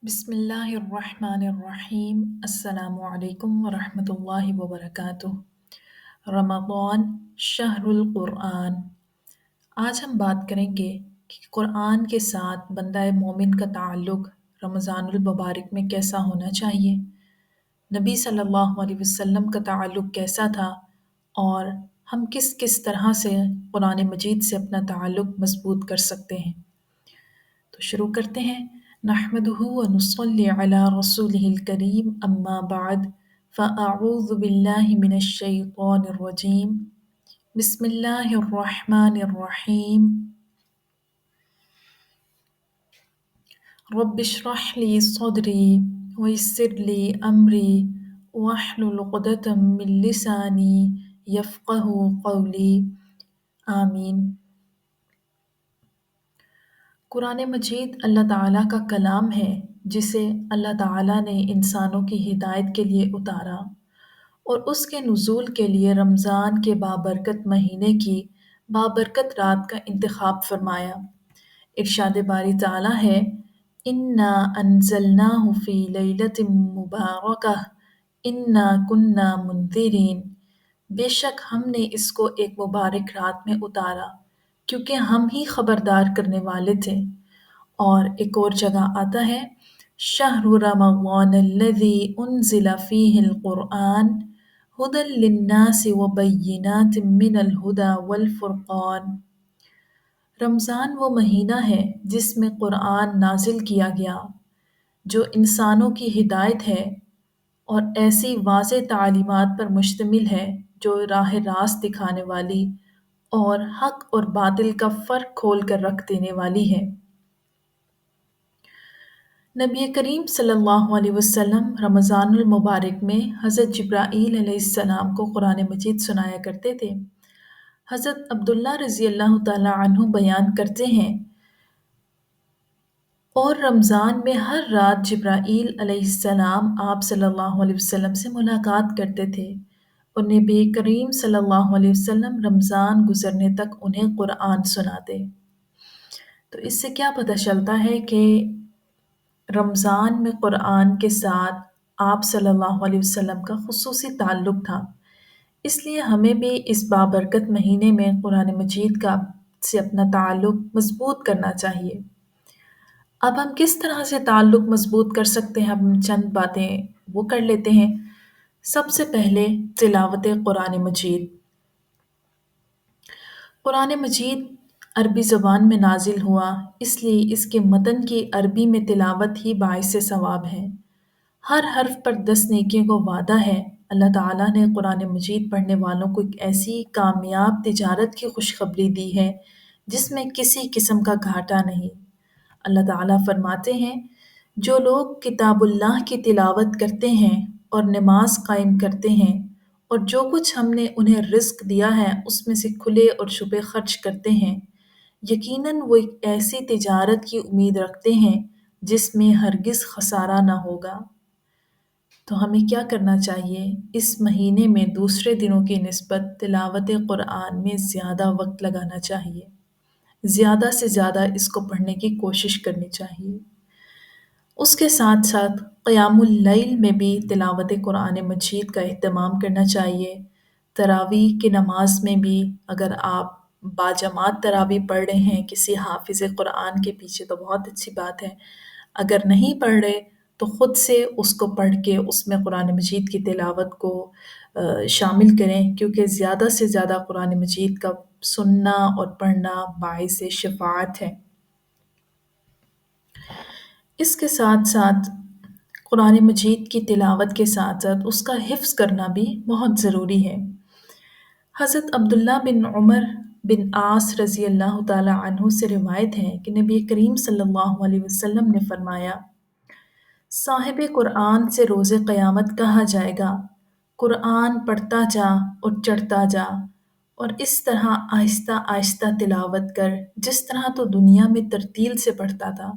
بسم اللہ الرحمن الرحیم السلام علیکم ورحمۃ اللہ وبرکاتہ۔ رمضان شہر القرآن۔ آج ہم بات کریں گے کہ قرآن کے ساتھ بندہ مومن کا تعلق رمضان المبارک میں کیسا ہونا چاہیے، نبی صلی اللہ علیہ وسلم کا تعلق کیسا تھا، اور ہم کس کس طرح سے قرآن مجید سے اپنا تعلق مضبوط کر سکتے ہیں۔ تو شروع کرتے ہیں۔ نحمده ونصلي على رسوله الكريم اما بعد فاعوذ باللہ من الشیطان الرجیم بسم اللہ الرحمن الرحیم رب اشرح لي صدری ويسر لي امری واحلل عقدۃ من لسانی یفقہوا قولی، آمین۔ قرآن مجید اللہ تعالیٰ کا کلام ہے جسے اللہ تعالیٰ نے انسانوں کی ہدایت کے لیے اتارا اور اس کے نزول کے لیے رمضان کے بابرکت مہینے کی بابرکت رات کا انتخاب فرمایا۔ ارشاد باری تعالیٰ ہے، اِنَّا أَنزَلْنَاهُ فِي لَيْلَةٍ مُبَارَكَةٍ إِنَّا كُنَّا مُنذِرِينَ، بے شک ہم نے اس کو ایک مبارک رات میں اتارا کیونکہ ہم ہی خبردار کرنے والے تھے۔ اور ایک اور جگہ آتا ہے، شہر رمضان الذی انزل فیہ القرآن ھدی للناس وبینات من الھدی والفرقان، رمضان وہ مہینہ ہے جس میں قرآن نازل کیا گیا جو انسانوں کی ہدایت ہے اور ایسی واضح تعلیمات پر مشتمل ہے جو راہ راست دکھانے والی اور حق اور باطل کا فرق کھول کر رکھ دینے والی ہے۔ نبی کریم صلی اللہ علیہ وسلم رمضان المبارک میں حضرت جبرائیل علیہ السلام کو قرآن مجید سنایا کرتے تھے۔ حضرت عبداللہ رضی اللہ تعالی عنہ بیان کرتے ہیں، اور رمضان میں ہر رات جبرائیل علیہ السلام آپ صلی اللہ علیہ وسلم سے ملاقات کرتے تھے اور نبی کریم صلی اللہ علیہ وسلم رمضان گزرنے تک انہیں قرآن سناتے۔ تو اس سے کیا پتہ چلتا ہے کہ رمضان میں قرآن کے ساتھ آپ صلی اللہ علیہ وسلم کا خصوصی تعلق تھا، اس لیے ہمیں بھی اس بابرکت مہینے میں قرآن مجید کا سے اپنا تعلق مضبوط کرنا چاہیے۔ اب ہم کس طرح سے تعلق مضبوط کر سکتے ہیں، ہم چند باتیں وہ کر لیتے ہیں۔ سب سے پہلے تلاوت قرآن مجید۔ قرآن مجید عربی زبان میں نازل ہوا، اس لیے اس کے متن کی عربی میں تلاوت ہی باعث ثواب ہے۔ ہر حرف پر 10 نیکیوں کا وعدہ ہے۔ اللہ تعالیٰ نے قرآن مجید پڑھنے والوں کو ایک ایسی کامیاب تجارت کی خوشخبری دی ہے جس میں کسی قسم کا گھاٹا نہیں۔ اللہ تعالیٰ فرماتے ہیں، جو لوگ کتاب اللہ کی تلاوت کرتے ہیں اور نماز قائم کرتے ہیں اور جو کچھ ہم نے انہیں رزق دیا ہے اس میں سے کھلے اور چھپے خرچ کرتے ہیں، یقیناً وہ ایک ایسی تجارت کی امید رکھتے ہیں جس میں ہرگز خسارہ نہ ہوگا۔ تو ہمیں کیا کرنا چاہیے؟ اس مہینے میں دوسرے دنوں کی نسبت تلاوت قرآن میں زیادہ وقت لگانا چاہیے، زیادہ سے زیادہ اس کو پڑھنے کی کوشش کرنی چاہیے۔ اس کے ساتھ ساتھ قیام اللیل میں بھی تلاوت قرآن مجید کا اہتمام کرنا چاہیے۔ تراویح کی نماز میں بھی اگر آپ باجماعت تراویح پڑھ رہے ہیں کسی حافظ قرآن کے پیچھے تو بہت اچھی بات ہے، اگر نہیں پڑھ رہے تو خود سے اس کو پڑھ کے اس میں قرآن مجید کی تلاوت کو شامل کریں، کیونکہ زیادہ سے زیادہ قرآن مجید کا سننا اور پڑھنا باعث شفاعت ہے۔ اس کے ساتھ ساتھ قرآن مجید کی تلاوت کے ساتھ ساتھ اس کا حفظ کرنا بھی بہت ضروری ہے۔ حضرت عبداللہ بن عمر بن عاص رضی اللہ تعالی عنہ سے روایت ہے کہ نبی کریم صلی اللہ علیہ وسلم نے فرمایا، صاحب قرآن سے روز قیامت کہا جائے گا، قرآن پڑھتا جا اور چڑھتا جا، اور اس طرح آہستہ آہستہ تلاوت کر جس طرح تو دنیا میں ترتیل سے پڑھتا تھا،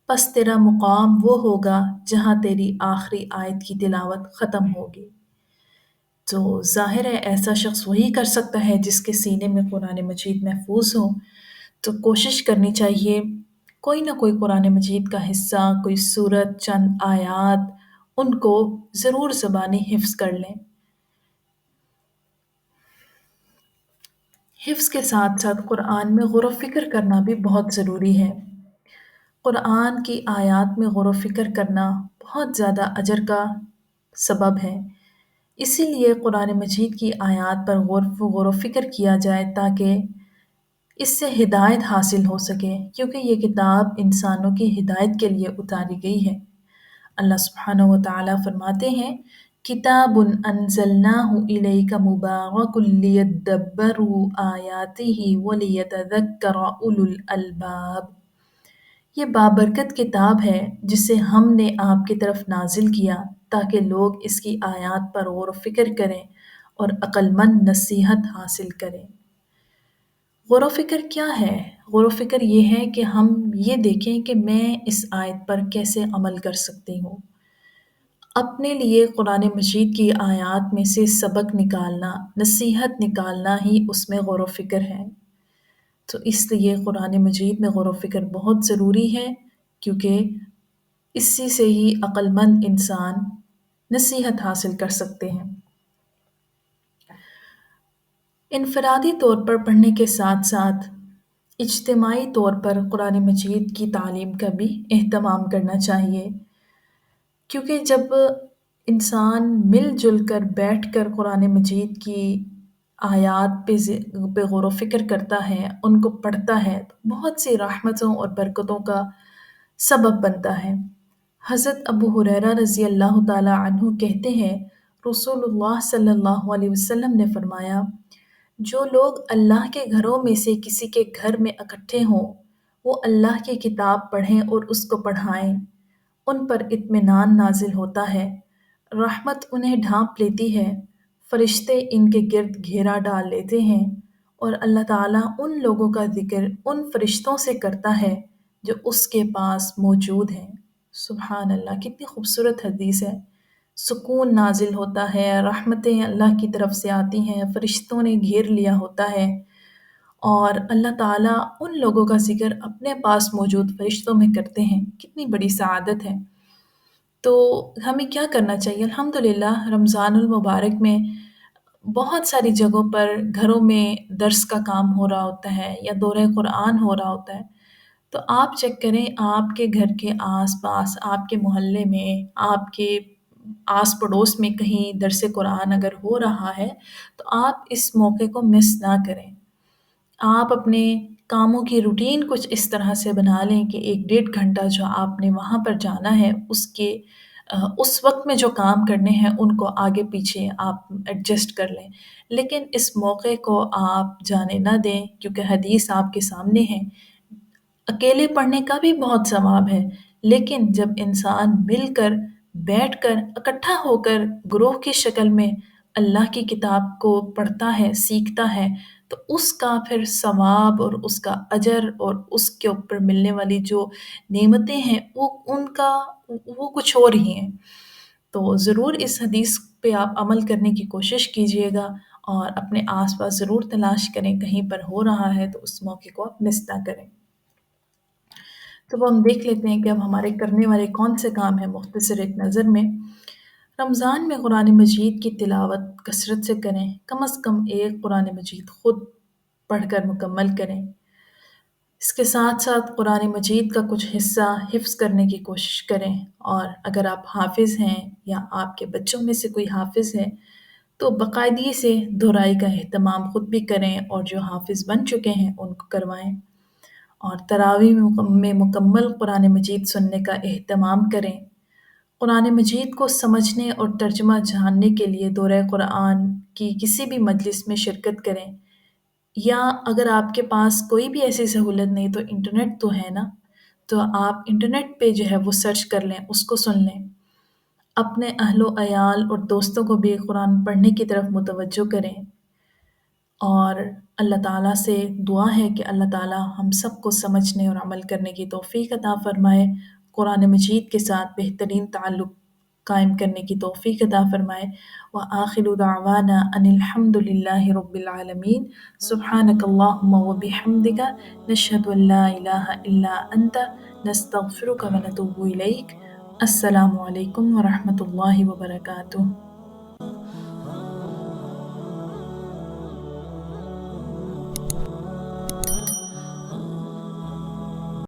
پس تیرا مقام وہ ہوگا جہاں تیری آخری آیت کی تلاوت ختم ہوگی۔ تو ظاہر ہے ایسا شخص وہی کر سکتا ہے جس کے سینے میں قرآن مجید محفوظ ہو۔ تو کوشش کرنی چاہیے کوئی نہ کوئی قرآن مجید کا حصہ، کوئی صورت، چند آیات ان کو ضرور زبانی حفظ کر لیں۔ حفظ کے ساتھ ساتھ قرآن میں غور و فکر کرنا بھی بہت ضروری ہے۔ قرآن کی آیات میں غور و فکر کرنا بہت زیادہ اجر کا سبب ہے۔ اسی لیے قرآن مجید کی آیات پر غور و فکر کیا جائے تاکہ اس سے ہدایت حاصل ہو سکے، کیونکہ یہ کتاب انسانوں کی ہدایت کے لیے اتاری گئی ہے۔ اللہ سبحانہ و تعالیٰ فرماتے ہیں کتاب انزلناہ الیک مبارک لیدبروا آیاتہ ولیتذکر اولو الالباب۔ یہ بابرکت کتاب ہے جسے ہم نے آپ کی طرف نازل کیا تاکہ لوگ اس کی آیات پر غور و فکر کریں اور عقل مند نصیحت حاصل کریں۔ غور و فکر کیا ہے؟ غور و فکر یہ ہے کہ ہم یہ دیکھیں کہ میں اس آیت پر کیسے عمل کر سکتی ہوں۔ اپنے لیے قرآن مجید کی آیات میں سے سبق نکالنا، نصیحت نکالنا ہی اس میں غور و فکر ہے۔ تو اس لیے قرآن مجید میں غور و فکر بہت ضروری ہے، کیونکہ اسی سے ہی عقل مند انسان نصیحت حاصل کر سکتے ہیں۔ انفرادی طور پر پڑھنے کے ساتھ ساتھ اجتماعی طور پر قرآن مجید کی تعلیم کا بھی اہتمام کرنا چاہیے، کیونکہ جب انسان مل جل کر بیٹھ کر قرآن مجید کی آیات پہ غور و فکر کرتا ہے، ان کو پڑھتا ہے، تو بہت سی رحمتوں اور برکتوں کا سبب بنتا ہے۔ حضرت ابو ہریرہ رضی اللہ تعالی عنہ کہتے ہیں رسول اللہ صلی اللہ علیہ وسلم نے فرمایا، جو لوگ اللہ کے گھروں میں سے کسی کے گھر میں اکٹھے ہوں، وہ اللہ کی کتاب پڑھیں اور اس کو پڑھائیں، ان پر اطمینان نازل ہوتا ہے، رحمت انہیں ڈھانپ لیتی ہے، فرشتے ان کے گرد گھیرا ڈال لیتے ہیں، اور اللہ تعالیٰ ان لوگوں کا ذکر ان فرشتوں سے کرتا ہے جو اس کے پاس موجود ہیں۔ سبحان اللہ، کتنی خوبصورت حدیث ہے۔ سکون نازل ہوتا ہے، رحمتیں اللہ کی طرف سے آتی ہیں، فرشتوں نے گھیر لیا ہوتا ہے، اور اللہ تعالیٰ ان لوگوں کا ذکر اپنے پاس موجود فرشتوں میں کرتے ہیں۔ کتنی بڑی سعادت ہے۔ تو ہمیں کیا کرنا چاہیے؟ الحمدللہ رمضان المبارک میں بہت ساری جگہوں پر گھروں میں درس کا کام ہو رہا ہوتا ہے یا دورہ قرآن ہو رہا ہوتا ہے، تو آپ چیک کریں آپ کے گھر کے آس پاس، آپ کے محلے میں، آپ کے آس پڑوس میں کہیں درس قرآن اگر ہو رہا ہے تو آپ اس موقع کو مس نہ کریں۔ آپ اپنے کاموں کی روٹین کچھ اس طرح سے بنا لیں کہ 1 ڈیڑھ گھنٹہ جو آپ نے وہاں پر جانا ہے اس وقت میں جو کام کرنے ہیں ان کو آگے پیچھے آپ ایڈجسٹ کر لیں، لیکن اس موقع کو آپ جانے نہ دیں، کیونکہ حدیث آپ کے سامنے ہے۔ اکیلے پڑھنے کا بھی بہت ثواب ہے، لیکن جب انسان مل کر بیٹھ کر اکٹھا ہو کر گروہ کی شکل میں اللہ کی کتاب کو پڑھتا ہے، سیکھتا ہے، تو اس کا پھر ثواب اور اس کا اجر اور اس کے اوپر ملنے والی جو نعمتیں ہیں وہ کچھ اور ہی ہیں۔ تو ضرور اس حدیث پہ آپ عمل کرنے کی کوشش کیجئے گا، اور اپنے آس پاس ضرور تلاش کریں، کہیں پر ہو رہا ہے تو اس موقع کو آپ مس نہ کریں۔ تو وہ ہم دیکھ لیتے ہیں کہ اب ہمارے کرنے والے کون سے کام ہیں مختصر ایک نظر میں۔ رمضان میں قرآن مجید کی تلاوت کثرت سے کریں، کم از کم ایک قرآن مجید خود پڑھ کر مکمل کریں۔ اس کے ساتھ ساتھ قرآن مجید کا کچھ حصہ حفظ کرنے کی کوشش کریں، اور اگر آپ حافظ ہیں یا آپ کے بچوں میں سے کوئی حافظ ہے تو باقاعدگی سے دہرائی کا اہتمام خود بھی کریں، اور جو حافظ بن چکے ہیں ان کو کروائیں، اور تراویح میں مکمل قرآن مجید سننے کا اہتمام کریں۔ قرآن مجید کو سمجھنے اور ترجمہ جاننے کے لیے دورہ قرآن کی کسی بھی مجلس میں شرکت کریں، یا اگر آپ کے پاس کوئی بھی ایسی سہولت نہیں تو انٹرنیٹ تو ہے نا، تو آپ انٹرنیٹ پہ جو ہے وہ سرچ کر لیں، اس کو سن لیں۔ اپنے اہل و عیال اور دوستوں کو بھی قرآن پڑھنے کی طرف متوجہ کریں، اور اللہ تعالیٰ سے دعا ہے کہ اللہ تعالیٰ ہم سب کو سمجھنے اور عمل کرنے کی توفیق عطا فرمائے، قرآن مجید کے ساتھ بہترین تعلق قائم کرنے کی توفیق عطا فرمائے۔ وآخر دعوانا ان الحمد للہ رب العالمین۔ سبحانک اللہم وبحمدک، نشہد ان لا الہ الا انت، نستغفرک ونتوب الیک۔ السلام علیکم ورحمۃ اللہ وبرکاتہ۔